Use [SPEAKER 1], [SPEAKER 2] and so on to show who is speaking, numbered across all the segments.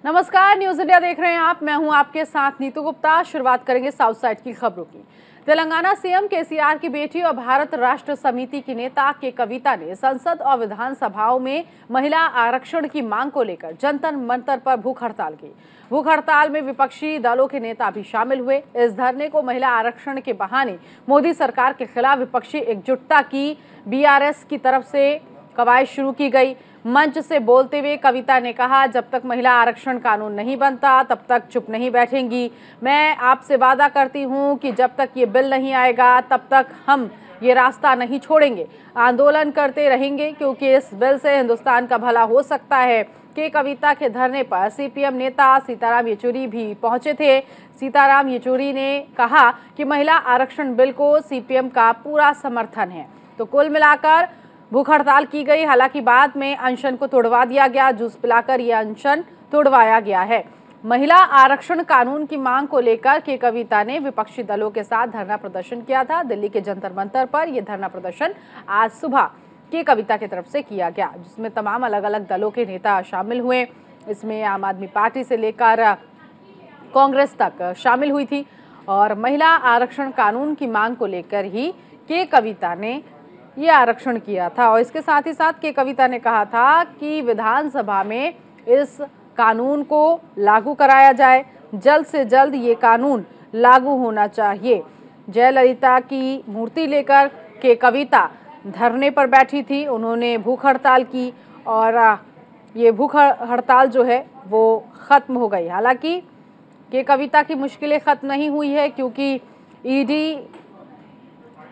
[SPEAKER 1] नमस्कार, news India देख रहे हैं आप। मैं हूं आपके साथ नीतू गुप्ता। शुरुआत करेंगे साउथ साइड की खबरों की। तेलंगाना सीएम केसीआर की बेटी और भारत राष्ट्र समिति की नेता के कविता ने संसद और विधानसभाओं में महिला आरक्षण की मांग को लेकर जंतर मंतर पर भूख हड़ताल की। भूख हड़ताल में विपक्षी दलों के नेता भी शामिल हुए। इस धरने को महिला आरक्षण के बहाने मोदी सरकार के खिलाफ विपक्षी एकजुटता की बीआरएस की तरफ से कवायद शुरू की गई। मंच से बोलते हुए कविता ने कहा, जब तक महिला आरक्षण कानून नहीं बनता तब तक चुप नहीं बैठेंगी। मैं आपसे वादा करती हूं कि जब तक ये बिल नहीं आएगा तब तक हम ये रास्ता नहीं छोड़ेंगे, आंदोलन करते रहेंगे, क्योंकि इस बिल से हिंदुस्तान का भला हो सकता है। के कविता के धरने पर सीपीएम नेता सीताराम येचुरी भी पहुंचे थे। सीताराम येचुरी ने कहा कि महिला आरक्षण बिल को सीपीएम का पूरा समर्थन है। तो कुल मिलाकर भूख हड़ताल की गई। हालांकि बाद में अनशन को तोड़वा दिया गया। जूस पिलाकर यह अनशन तोड़वाया गया है। महिला आरक्षण कानून की मांग को लेकर के कविता ने विपक्षी दलों के साथ धरना प्रदर्शन किया था। दिल्ली के जंतर मंतर पर यह धरना प्रदर्शन आज सुबह के कविता की तरफ से किया गया, जिसमें तमाम अलग अलग दलों के नेता शामिल हुए। इसमें आम आदमी पार्टी से लेकर कांग्रेस तक शामिल हुई थी और महिला आरक्षण कानून की मांग को लेकर ही के कविता ने ये आरक्षण किया था। और इसके साथ ही साथ के कविता ने कहा था कि विधानसभा में इस कानून को लागू कराया जाए, जल्द से जल्द ये कानून लागू होना चाहिए। जयललिता की मूर्ति लेकर के कविता धरने पर बैठी थी। उन्होंने भूख हड़ताल की और ये भूख हड़ताल जो है वो खत्म हो गई। हालांकि के कविता की मुश्किलें खत्म नहीं हुई है, क्योंकि ईडी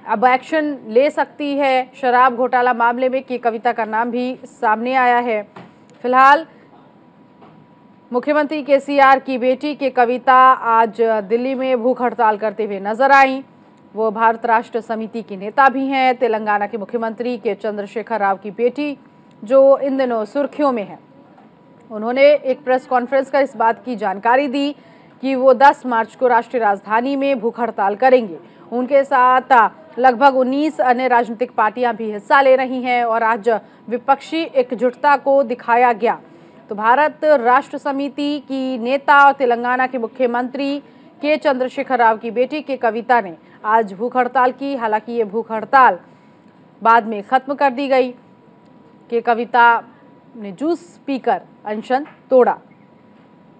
[SPEAKER 1] अब एक्शन ले सकती है। शराब घोटाला मामले में के कविता का नाम भी सामने आया है। फिलहाल मुख्यमंत्री केसीआर की बेटी के कविता आज दिल्ली में भूख हड़ताल करते हुए नजर आई। वो भारत राष्ट्र समिति की नेता भी हैं। तेलंगाना के मुख्यमंत्री के चंद्रशेखर राव की बेटी जो इन दिनों सुर्खियों में है, उन्होंने एक प्रेस कॉन्फ्रेंस कर इस बात की जानकारी दी कि वो 10 मार्च को राष्ट्रीय राजधानी में भूख हड़ताल करेंगे। उनके साथ लगभग 19 अन्य राजनीतिक पार्टियां भी हिस्सा ले रही हैं और आज विपक्षी एकजुटता को दिखाया गया। तो भारत राष्ट्र समिति की नेता और तेलंगाना के मुख्यमंत्री के चंद्रशेखर राव की बेटी के कविता ने आज भूख हड़ताल की। हालांकि ये भूख हड़ताल बाद में खत्म कर दी गई। के कविता ने जूस पीकर अनशन तोड़ा।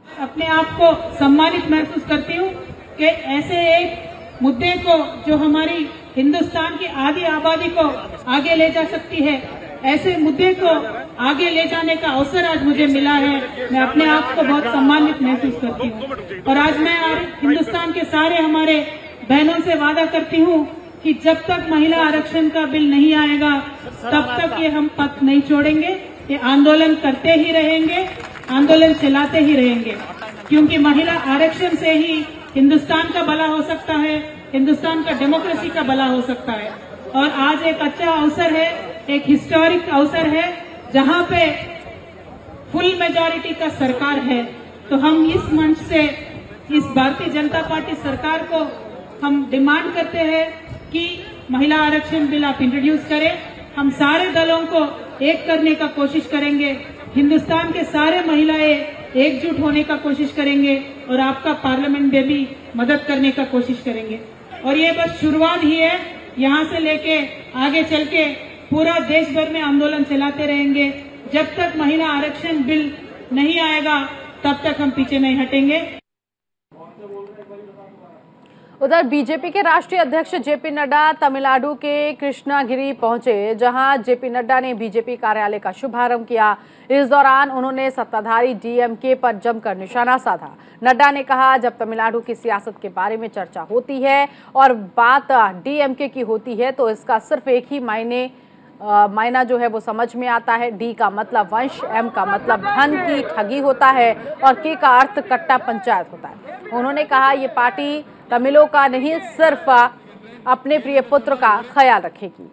[SPEAKER 2] अपने आप को सम्मानित महसूस करती हूँ कि ऐसे एक मुद्दे को जो हमारी हिंदुस्तान की आधी आबादी को आगे ले जा सकती है, ऐसे मुद्दे को आगे ले जाने का अवसर आज मुझे मिला है। मैं अपने आप को बहुत सम्मानित महसूस करती हूँ और आज मैं हिंदुस्तान के सारे हमारे बहनों से वादा करती हूँ कि जब तक महिला आरक्षण का बिल नहीं आएगा तब तक ये हम पथ नहीं छोड़ेंगे। ये आंदोलन करते ही रहेंगे, आंदोलन चलाते ही रहेंगे, क्योंकि महिला आरक्षण से ही हिंदुस्तान का भला हो सकता है, हिंदुस्तान का डेमोक्रेसी का भला हो सकता है। और आज एक अच्छा अवसर है, एक हिस्टोरिक अवसर है, जहां पे फुल मेजॉरिटी का सरकार है। तो हम इस मंच से इस भारतीय जनता पार्टी सरकार को हम डिमांड करते हैं कि महिला आरक्षण बिल आप इंट्रोड्यूस करें। हम सारे दलों को एक करने का कोशिश करेंगे, हिंदुस्तान के सारे महिलाएं एकजुट होने का कोशिश करेंगे और आपका पार्लियामेंट में भी मदद करने का कोशिश करेंगे। और ये बस शुरुआत ही है, यहाँ से लेके आगे चल के पूरा देश भर में आंदोलन चलाते रहेंगे। जब तक महिला आरक्षण बिल नहीं आएगा तब तक हम पीछे नहीं हटेंगे।
[SPEAKER 1] उधर बीजेपी के राष्ट्रीय अध्यक्ष जेपी नड्डा तमिलनाडु के कृष्णागिरी पहुंचे, जहां जेपी नड्डा ने बीजेपी कार्यालय का शुभारंभ किया। इस दौरान उन्होंने सत्ताधारी डीएमके पर जमकर निशाना साधा। नड्डा ने कहा, जब तमिलनाडु की सियासत के बारे में चर्चा होती है और बात डीएमके की होती है तो इसका सिर्फ एक ही मायना जो है वो समझ में आता है। डी का मतलब वंश, एम का मतलब धन की ठगी होता है और के का अर्थ कट्टा पंचायत होता है। उन्होंने कहा, ये पार्टी तमिलों का नहीं, सिर्फ अपने प्रिय पुत्र का ख्याल रखेगी।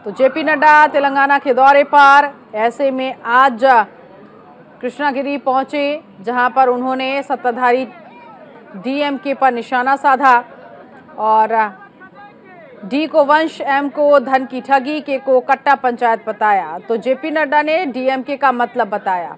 [SPEAKER 1] तो जेपी नड्डा तेलंगाना के दौरे पर, ऐसे में आज कृष्णागिरी पहुंचे, जहां पर उन्होंने सत्ताधारी डीएमके पर निशाना साधा और डी को वंश, एम को धन की ठगी, के को कट्टा पंचायत बताया। तो जेपी नड्डा ने डीएमके का मतलब बताया।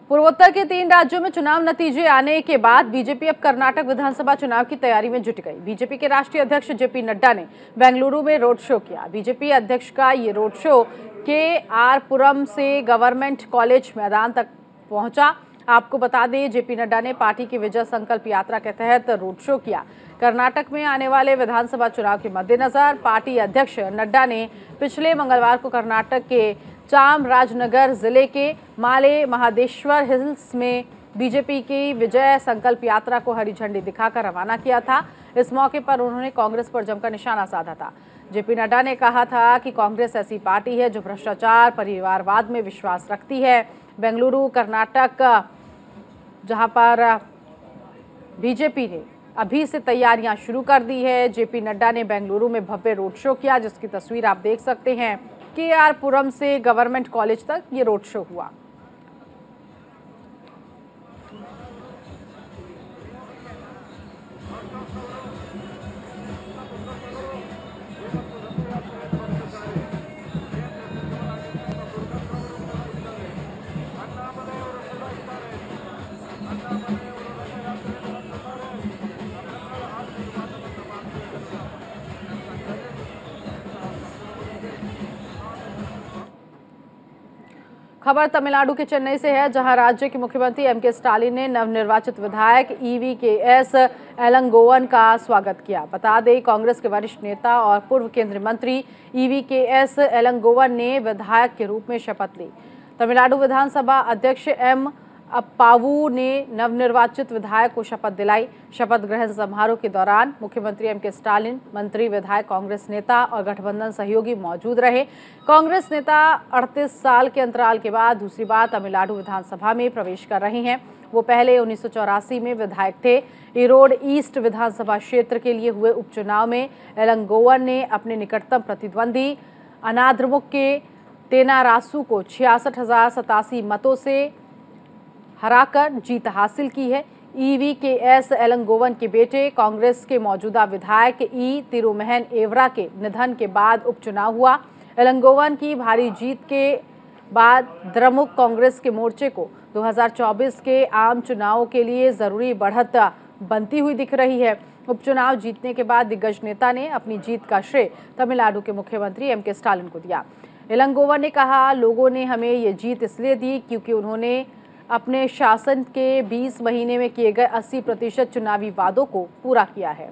[SPEAKER 1] पूर्वोत्तर के 3 राज्यों में चुनाव नतीजे आने के बाद बीजेपी अब कर्नाटक विधानसभा चुनाव की तैयारी में जुट गई। बीजेपी के राष्ट्रीय अध्यक्ष जेपी नड्डा ने बेंगलुरु में रोड शो किया। बीजेपी अध्यक्ष का ये रोड शो के आर पुरम से गवर्नमेंट कॉलेज मैदान तक पहुंचा। आपको बता दें, जेपी नड्डा ने पार्टी की विजय संकल्प यात्रा के तहत रोड शो किया। कर्नाटक में आने वाले विधानसभा चुनाव के मद्देनजर पार्टी अध्यक्ष नड्डा ने पिछले मंगलवार को कर्नाटक के चामराजनगर जिले के माले महादेश्वर हिल्स में बीजेपी की विजय संकल्प यात्रा को हरी झंडी दिखाकर रवाना किया था। इस मौके पर उन्होंने कांग्रेस पर जमकर निशाना साधा था। जेपी नड्डा ने कहा था कि कांग्रेस ऐसी पार्टी है जो भ्रष्टाचार, परिवारवाद में विश्वास रखती है। बेंगलुरु, कर्नाटक, जहां पर बीजेपी ने अभी से तैयारियां शुरू कर दी है। जेपी नड्डा ने बेंगलुरु में भव्य रोड शो किया, जिसकी तस्वीर आप देख सकते हैं। के आर पुरम से गवर्नमेंट कॉलेज तक ये रोड शो हुआ। खबर तमिलनाडु के चेन्नई से है, जहां राज्य के मुख्यमंत्री एमके स्टालिन ने नवनिर्वाचित विधायक ईवीकेएस एलंगोवन का स्वागत किया। बता दें, कांग्रेस के वरिष्ठ नेता और पूर्व केंद्रीय मंत्री ईवीकेएस एलंगोवन ने विधायक के रूप में शपथ ली। तमिलनाडु विधानसभा अध्यक्ष एम अप्पावू ने नवनिर्वाचित विधायक को शपथ दिलाई। शपथ ग्रहण समारोह के दौरान मुख्यमंत्री एमके स्टालिन, मंत्री, विधायक, कांग्रेस नेता और गठबंधन सहयोगी मौजूद रहे। कांग्रेस नेता 38 साल के अंतराल के बाद दूसरी बार तमिलनाडु विधानसभा में प्रवेश कर रहे हैं। वो पहले 1984 में विधायक थे। ईरोड ईस्ट विधानसभा क्षेत्र के लिए हुए उपचुनाव में एलंगोवन ने अपने निकटतम प्रतिद्वंदी अनाद्रमुख के तेनारासु को 66,087 मतों से हराकर जीत हासिल की है। ईवीकेएस एलंगोवन के बेटे, कांग्रेस के मौजूदा विधायक ई तिरुमहन एवरा के निधन के बाद उपचुनाव हुआ। एलंगोवन की भारी जीत के बाद द्रमुक कांग्रेस के मोर्चे को 2024 के आम चुनावों के लिए जरूरी बढ़त बनती हुई दिख रही है। उपचुनाव जीतने के बाद दिग्गज नेता ने अपनी जीत का श्रेय तमिलनाडु के मुख्यमंत्री एमके स्टालिन को दिया। एलंगोवन ने कहा, लोगों ने हमें ये जीत इसलिए दी क्योंकि उन्होंने अपने शासन के 20 महीने में किए गए 80% चुनावी वादों को पूरा किया है।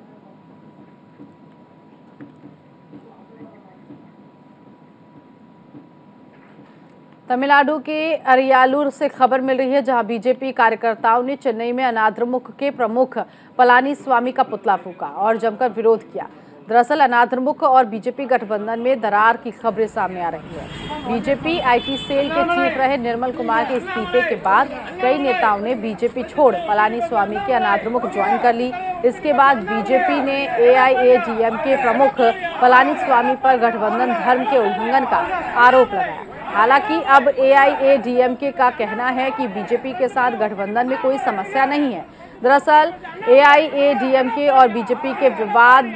[SPEAKER 1] तमिलनाडु के अरियालूर से खबर मिल रही है, जहां बीजेपी कार्यकर्ताओं ने चेन्नई में अनाद्रमुख के प्रमुख पलानीस्वामी का पुतला फूंका और जमकर विरोध किया। दरअसल अनाद्रमुख और बीजेपी गठबंधन में दरार की खबरें सामने आ रही है। बीजेपी आईटी सेल के चीफ रहे निर्मल कुमार के इस्तीफे के बाद कई नेताओं ने बीजेपी छोड़ पलानीस्वामी के अनाद्रमुख ज्वाइन कर ली। इसके बाद बीजेपी ने एआईएडीएमके प्रमुख पलानीस्वामी पर गठबंधन धर्म के उल्लंघन का आरोप लगाया। हालांकि अब एआईएडीएमके का कहना है कि बीजेपी के साथ गठबंधन में कोई समस्या नहीं है। दरअसल एआईएडीएमके और बीजेपी के विवाद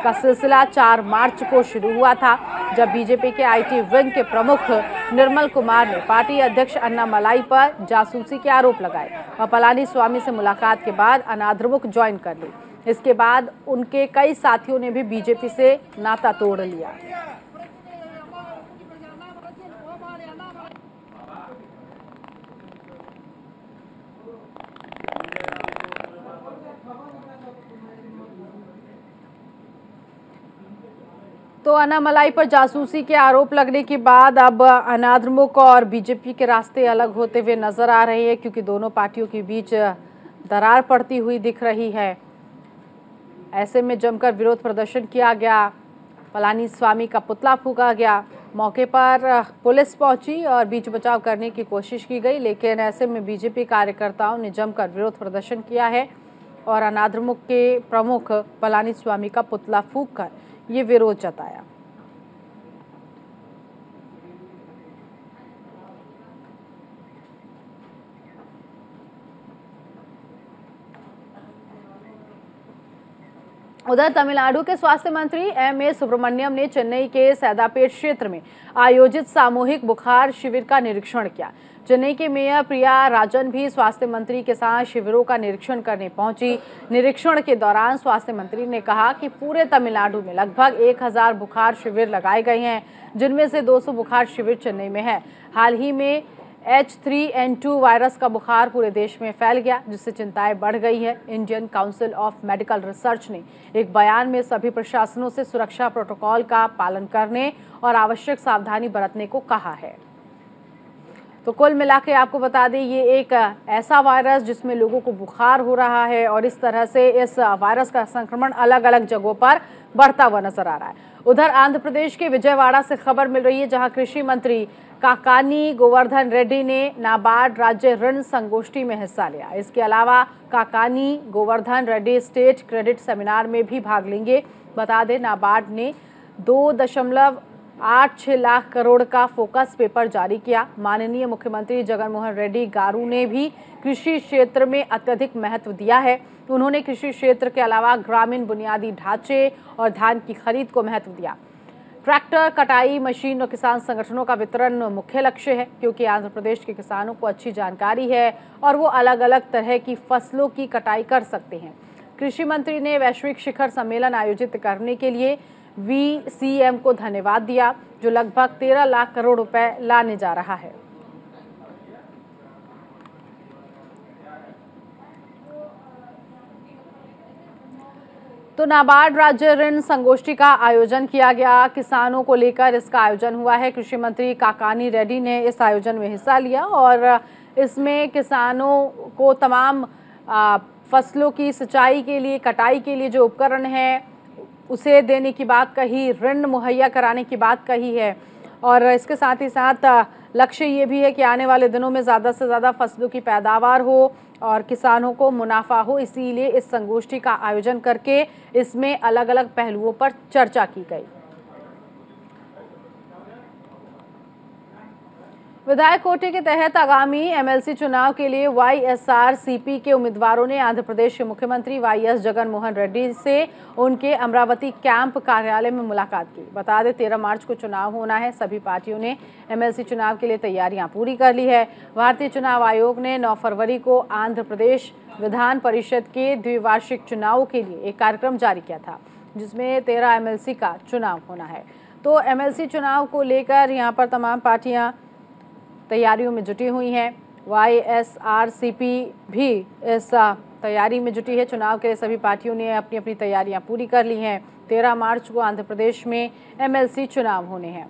[SPEAKER 1] का सिलसिला 4 मार्च को शुरू हुआ था, जब बीजेपी के आईटी विंग के प्रमुख निर्मल कुमार ने पार्टी अध्यक्ष अन्नामलाई पर जासूसी के आरोप लगाए और पलानीस्वामी से मुलाकात के बाद अनाद्रमुख ज्वाइन कर ली। इसके बाद उनके कई साथियों ने भी बीजेपी से नाता तोड़ लिया। तो अन्नामलाई पर जासूसी के आरोप लगने के बाद अब अनाद्रमुख और बीजेपी के रास्ते अलग होते हुए नजर आ रहे हैं, क्योंकि दोनों पार्टियों के बीच दरार पड़ती हुई दिख रही है। ऐसे में जमकर विरोध प्रदर्शन किया गया, पलानीस्वामी का पुतला फूंका गया। मौके पर पुलिस पहुंची और बीच बचाव करने की कोशिश की गई, लेकिन ऐसे में बीजेपी कार्यकर्ताओं ने जमकर विरोध प्रदर्शन किया है और अनाद्रमुख के प्रमुख पलानीस्वामी का पुतला फूंककर ये विरोध जताया। उधर तमिलनाडु के स्वास्थ्य मंत्री एम.ए. सुब्रमण्यम ने चेन्नई के सैदापेट क्षेत्र में आयोजित सामूहिक बुखार शिविर का निरीक्षण किया। चेन्नई के मेयर प्रिया राजन भी स्वास्थ्य मंत्री के साथ शिविरों का निरीक्षण करने पहुंची। निरीक्षण के दौरान स्वास्थ्य मंत्री ने कहा कि पूरे तमिलनाडु में लगभग 1000 बुखार शिविर लगाए गए हैं, जिनमें से 200 बुखार शिविर चेन्नई में है। हाल ही में H3N2 वायरस का बुखार पूरे देश में फैल गया, जिससे चिंताएं बढ़ गई है। Indian council of medical research ने एक बयान में सभी प्रशासनों से सुरक्षा प्रोटोकॉल का पालन करने और आवश्यक सावधानी बरतने को कहा है। तो कुल मिलाकर आपको बता दें, ये एक ऐसा वायरस जिसमें लोगों को बुखार हो रहा है और इस तरह से इस वायरस का संक्रमण अलग अलग जगहों पर बढ़ता हुआ नजर आ रहा है। उधर आंध्र प्रदेश के विजयवाड़ा से खबर मिल रही है, जहां कृषि मंत्री काकानी गोवर्धन रेड्डी ने नाबार्ड राज्य ऋण संगोष्ठी में हिस्सा लिया। इसके अलावा Kakani Govardhan Reddy state credit seminar में भी भाग लेंगे। बता दें, नाबार्ड ने 2.86 लाख करोड़ का फोकस पेपर जारी किया। माननीय मुख्यमंत्री जगन मोहन रेड्डी गारू ने भी कृषि क्षेत्र में अत्यधिक महत्व दिया है। उन्होंने कृषि क्षेत्र के अलावा ग्रामीण बुनियादी ढांचे और धान की खरीद को महत्व दिया। ट्रैक्टर, कटाई मशीन और किसान संगठनों का वितरण मुख्य लक्ष्य है, क्योंकि आंध्र प्रदेश के किसानों को अच्छी जानकारी है और वो अलग अलग तरह की फसलों की कटाई कर सकते हैं। कृषि मंत्री ने वैश्विक शिखर सम्मेलन आयोजित करने के लिए VCM को धन्यवाद दिया, जो लगभग 13 लाख करोड़ रुपए लाने जा रहा है। तो नाबार्ड राज्य ऋण संगोष्ठी का आयोजन किया गया। किसानों को लेकर इसका आयोजन हुआ है। कृषि मंत्री काकानी रेड्डी ने इस आयोजन में हिस्सा लिया और इसमें किसानों को तमाम फसलों की सिंचाई के लिए, कटाई के लिए जो उपकरण है उसे देने की बात कही, ऋण मुहैया कराने की बात कही है। और इसके साथ ही साथ लक्ष्य ये भी है कि आने वाले दिनों में ज़्यादा से ज़्यादा फसलों की पैदावार हो और किसानों को मुनाफा हो। इसीलिए इस संगोष्ठी का आयोजन करके इसमें अलग अलग पहलुओं पर चर्चा की गई। विधायक कोटे के तहत आगामी MLC चुनाव के लिए YSRCP के उम्मीदवारों ने आंध्र प्रदेश के मुख्यमंत्री YS जगन मोहन रेड्डी से उनके अमरावती कैंप कार्यालय में मुलाकात की। बता दें, 13 मार्च को चुनाव होना है। सभी पार्टियों ने MLC चुनाव के लिए तैयारियां पूरी कर ली है। भारतीय चुनाव आयोग ने 9 फरवरी को आंध्र प्रदेश विधान परिषद के द्विवार्षिक चुनाव के लिए एक कार्यक्रम जारी किया था, जिसमें 13 MLC का चुनाव होना है। तो MLC चुनाव को लेकर यहाँ पर तमाम पार्टियां तैयारियों में जुटी हुई हैं। YSRCP भी इस तैयारी में जुटी है। चुनाव के लिए सभी पार्टियों ने अपनी अपनी तैयारियां पूरी कर ली हैं। 13 मार्च को आंध्र प्रदेश में MLC चुनाव होने हैं।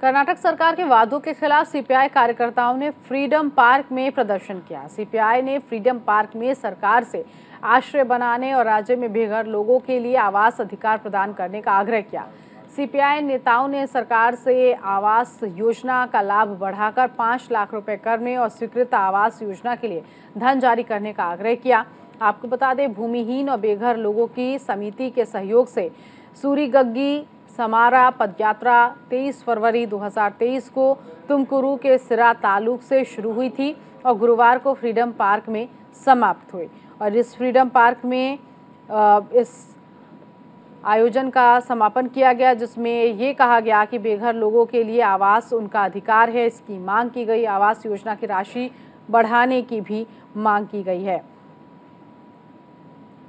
[SPEAKER 1] कर्नाटक सरकार के वादों के खिलाफ CPI कार्यकर्ताओं ने फ्रीडम पार्क में प्रदर्शन किया। CPI ने फ्रीडम पार्क में सरकार से आश्रय बनाने और राज्य में बेघर लोगों के लिए आवास अधिकार प्रदान करने का आग्रह किया। CPI नेताओं ने सरकार से आवास योजना का लाभ बढ़ाकर 5 लाख रुपए करने और स्वीकृत आवास योजना के लिए धन जारी करने का आग्रह किया। आपको बता दें, भूमिहीन और बेघर लोगों की समिति के सहयोग से सूरीगग्गी समारा पदयात्रा 23 फरवरी 2023 को तुमकुरू के सिरा तालुक से शुरू हुई थी और गुरुवार को फ्रीडम पार्क में समाप्त हुई। और इस फ्रीडम पार्क में इस आयोजन का समापन किया गया, जिसमें ये कहा गया कि बेघर लोगों के लिए आवास उनका अधिकार है। इसकी मांग की गई। आवास योजना की राशि बढ़ाने की भी मांग की गई है।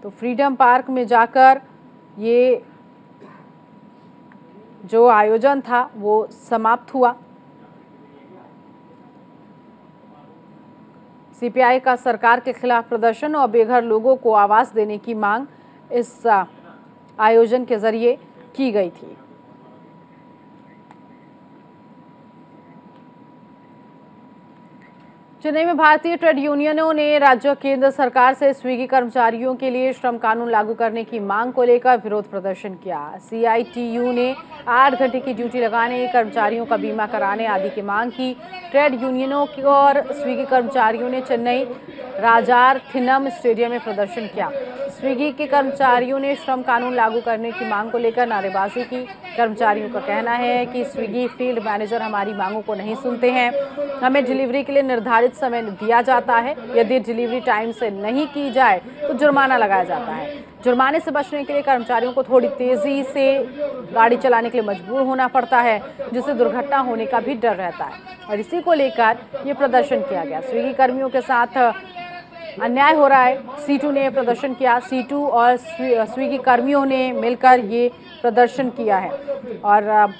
[SPEAKER 1] तो फ्रीडम पार्क में जाकर ये जो आयोजन था वो समाप्त हुआ। CPI का सरकार के खिलाफ प्रदर्शन और बेघर लोगों को आवास देने की मांग इस आयोजन के जरिए की गई थी। चेन्नई में भारतीय ट्रेड यूनियनों ने राज्य और केंद्र सरकार से स्विगी कर्मचारियों के लिए श्रम कानून लागू करने की मांग को लेकर विरोध प्रदर्शन किया। CITU ने 8 घंटे की ड्यूटी लगाने, कर्मचारियों का बीमा कराने आदि की मांग की। ट्रेड यूनियनों की और स्विगी कर्मचारियों ने चेन्नई राजार थिनम स्टेडियम में प्रदर्शन किया। स्विगी के कर्मचारियों ने श्रम कानून लागू करने की मांग को लेकर नारेबाजी की। कर्मचारियों का कहना है कि स्विगी फील्ड मैनेजर हमारी मांगों को नहीं सुनते हैं। हमें डिलीवरी के लिए निर्धारित समय दिया जाता है, यदि डिलीवरी टाइम से नहीं की जाए तो जुर्माना लगाया जाता है। जुर्माने से बचने के लिए कर्मचारियों को थोड़ी तेजी से गाड़ी चलाने के लिए मजबूर होना पड़ता है, जिससे दुर्घटना होने का भी डर रहता है और इसी को लेकर ये प्रदर्शन किया गया। स्विगी कर्मियों के साथ अन्याय हो रहा है। C2 ने प्रदर्शन किया। C2 और स्विगी कर्मियों ने मिलकर ये प्रदर्शन किया है और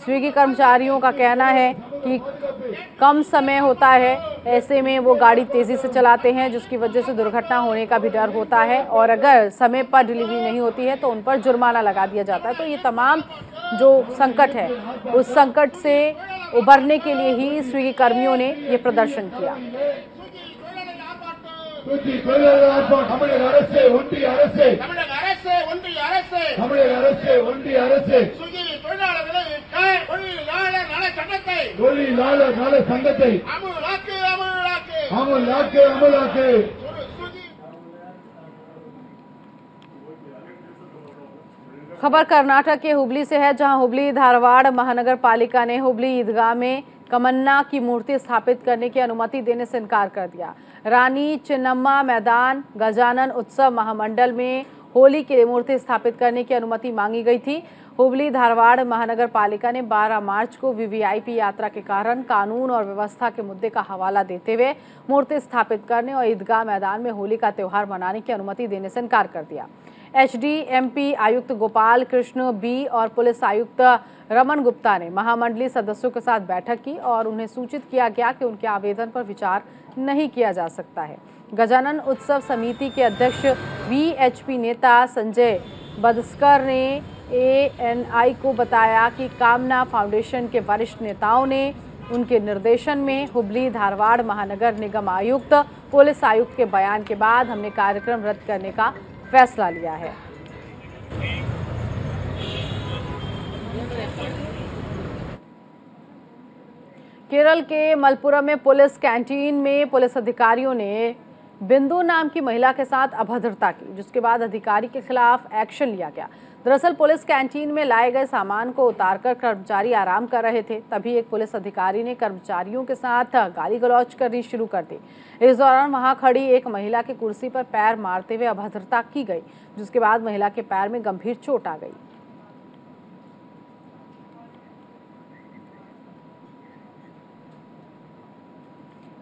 [SPEAKER 1] स्विगी कर्मचारियों का कहना है कि कम समय होता है, ऐसे में वो गाड़ी तेज़ी से चलाते हैं, जिसकी वजह से दुर्घटना होने का भी डर होता है और अगर समय पर डिलीवरी नहीं होती है तो उन पर जुर्माना लगा दिया जाता है। तो ये तमाम जो संकट है, उस संकट से उबरने के लिए ही स्विगी कर्मियों ने ये प्रदर्शन किया।
[SPEAKER 3] தமிழக அரசு ஒன்றிய அரசு தொழிலாளர் நல சங்கத்தை அமலாக்கு
[SPEAKER 1] खबर कर्नाटक के हुबली से है, जहां हुबली धारवाड़ महानगर पालिका ने हुबली ईदगाह में कमन्ना की मूर्ति स्थापित करने की अनुमति देने से इनकार कर दिया। रानी चिन्नम्मा मैदान गजानन उत्सव महामंडल में होली के लिए मूर्ति स्थापित करने की अनुमति मांगी गई थी। हुबली धारवाड़ महानगर पालिका ने 12 मार्च को वीवीआईपी यात्रा के कारण कानून और व्यवस्था के मुद्दे का हवाला देते हुए मूर्ति स्थापित करने और ईदगाह मैदान में होली का त्यौहार मनाने की अनुमति देने से इनकार कर दिया। HDMP आयुक्त गोपाल कृष्ण बी और पुलिस आयुक्त रमन गुप्ता ने महामंडलीय सदस्यों के साथ बैठक की और उन्हें सूचित किया गया कि उनके आवेदन पर विचार नहीं किया जा सकता है। गजानन उत्सव समिति के अध्यक्ष VHP नेता संजय बदस्कर ने ANI को बताया कि कामना फाउंडेशन के वरिष्ठ नेताओं ने उनके निर्देशन में हुबली धारवाड़ महानगर निगम आयुक्त पुलिस आयुक्त के बयान के बाद हमने कार्यक्रम रद्द करने का फैसला लिया है। केरल के मलपुरम में पुलिस कैंटीन में पुलिस अधिकारियों ने बिंदु नाम की महिला के साथ अभद्रता की, जिसके बाद अधिकारी के खिलाफ एक्शन लिया गया। दरअसल पुलिस कैंटीन में लाए गए सामान को उतारकर कर्मचारी आराम कर रहे थे, तभी एक पुलिस अधिकारी ने कर्मचारियों के साथ गाली गलौज करनी शुरू कर दी। इस दौरान वहां खड़ी एक महिला की कुर्सी पर पैर मारते हुए अभद्रता की गई, जिसके बाद महिला के पैर में गंभीर चोट आ गई।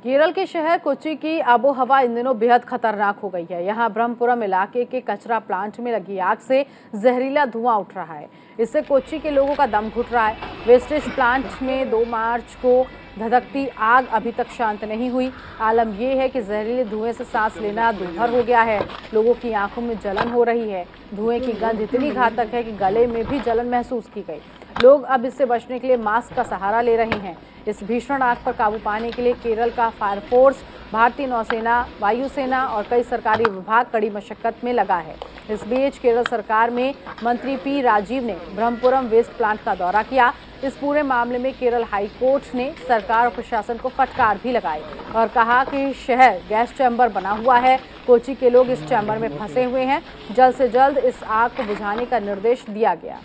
[SPEAKER 1] केरल के शहर कोच्चि की आबोहवा इन दिनों बेहद खतरनाक हो गई है। यहाँ ब्रह्मपुरम इलाके के कचरा प्लांट में लगी आग से जहरीला धुआं उठ रहा है। इससे कोच्चि के लोगों का दम घुट रहा है। वेस्टेज प्लांट में 2 मार्च को धधकती आग अभी तक शांत नहीं हुई। आलम यह है कि जहरीले धुएं से सांस लेना दुर्भर हो गया है। लोगों की आंखों में जलन हो रही है। धुएं की गंध इतनी घातक है कि गले में भी जलन महसूस की गई। लोग अब इससे बचने के लिए मास्क का सहारा ले रहे हैं। इस भीषण आग पर काबू पाने के लिए केरल का फायर फोर्स, भारतीय नौसेना, वायुसेना और कई सरकारी विभाग कड़ी मशक्कत में लगा है। इस बीच केरल सरकार में मंत्री P राजीव ने ब्रह्मपुरम वेस्ट प्लांट का दौरा किया। इस पूरे मामले में केरल हाई कोर्ट ने सरकार और प्रशासन को फटकार भी लगाई और कहा कि शहर गैस चैम्बर बना हुआ है। कोच्चि के लोग इस चैम्बर में फंसे हुए हैं। जल्द से जल्द इस आग को बुझाने का निर्देश दिया गया।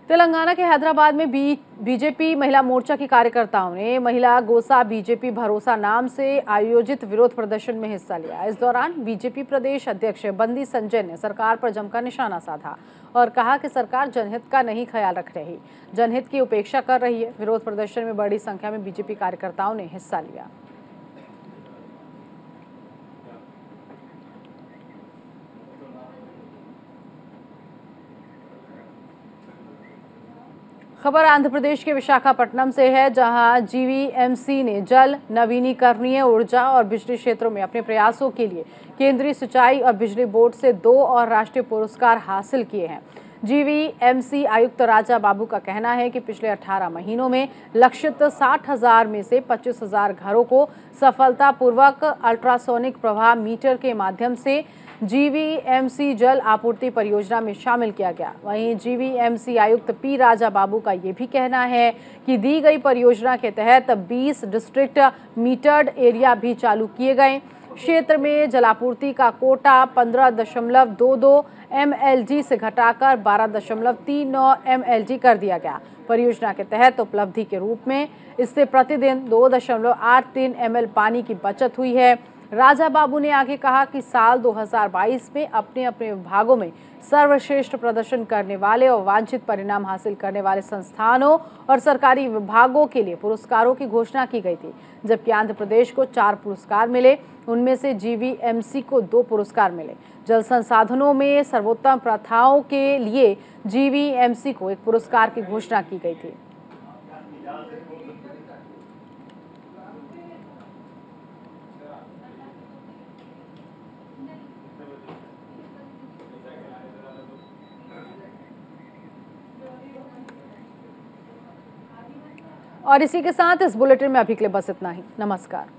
[SPEAKER 1] तेलंगाना के हैदराबाद में बीजेपी महिला मोर्चा की कार्यकर्ताओं ने महिला गोसा बीजेपी भरोसा नाम से आयोजित विरोध प्रदर्शन में हिस्सा लिया। इस दौरान बीजेपी प्रदेश अध्यक्ष बंदी संजय ने सरकार पर जमकर निशाना साधा और कहा कि सरकार जनहित का नहीं ख्याल रख रही, जनहित की उपेक्षा कर रही है। विरोध प्रदर्शन में बड़ी संख्या में बीजेपी कार्यकर्ताओं ने हिस्सा लिया। खबर आंध्र प्रदेश के विशाखापट्टनम से है, जहां GVMC ने जल, नवीनीकरणीय ऊर्जा और बिजली क्षेत्रों में अपने प्रयासों के लिए केंद्रीय सिंचाई और बिजली बोर्ड से 2 और राष्ट्रीय पुरस्कार हासिल किए हैं। GVMC आयुक्त राजा बाबू का कहना है कि पिछले 18 महीनों में लक्षित 60,000 में से 25,000 घरों को सफलतापूर्वक अल्ट्रासोनिक प्रवाह मीटर के माध्यम से जीवीएमसी जल आपूर्ति परियोजना में शामिल किया गया। वहीं जीवीएमसी आयुक्त पी राजा बाबू का ये भी कहना है कि दी गई परियोजना के तहत 20 डिस्ट्रिक्ट मीटर्ड एरिया भी चालू किए गए। क्षेत्र में जलापूर्ति का कोटा 15.22 MLD से घटाकर 12.39 MLD कर दिया गया। परियोजना के तहत उपलब्धि के रूप में इससे प्रतिदिन 2.83 ml पानी की बचत हुई है। राजा बाबू ने आगे कहा कि साल 2022 में अपने अपने विभागों में सर्वश्रेष्ठ प्रदर्शन करने वाले और वांछित परिणाम हासिल करने वाले संस्थानों और सरकारी विभागों के लिए पुरस्कारों की घोषणा की गई थी, जबकि आंध्र प्रदेश को 4 पुरस्कार मिले। उनमें से जीवीएमसी को 2 पुरस्कार मिले। जल संसाधनों में सर्वोत्तम प्रथाओं के लिए जीवीएमसी को 1 पुरस्कार की घोषणा की गई थी। और इसी के साथ इस बुलेटिन में अभी के लिए बस इतना ही। नमस्कार।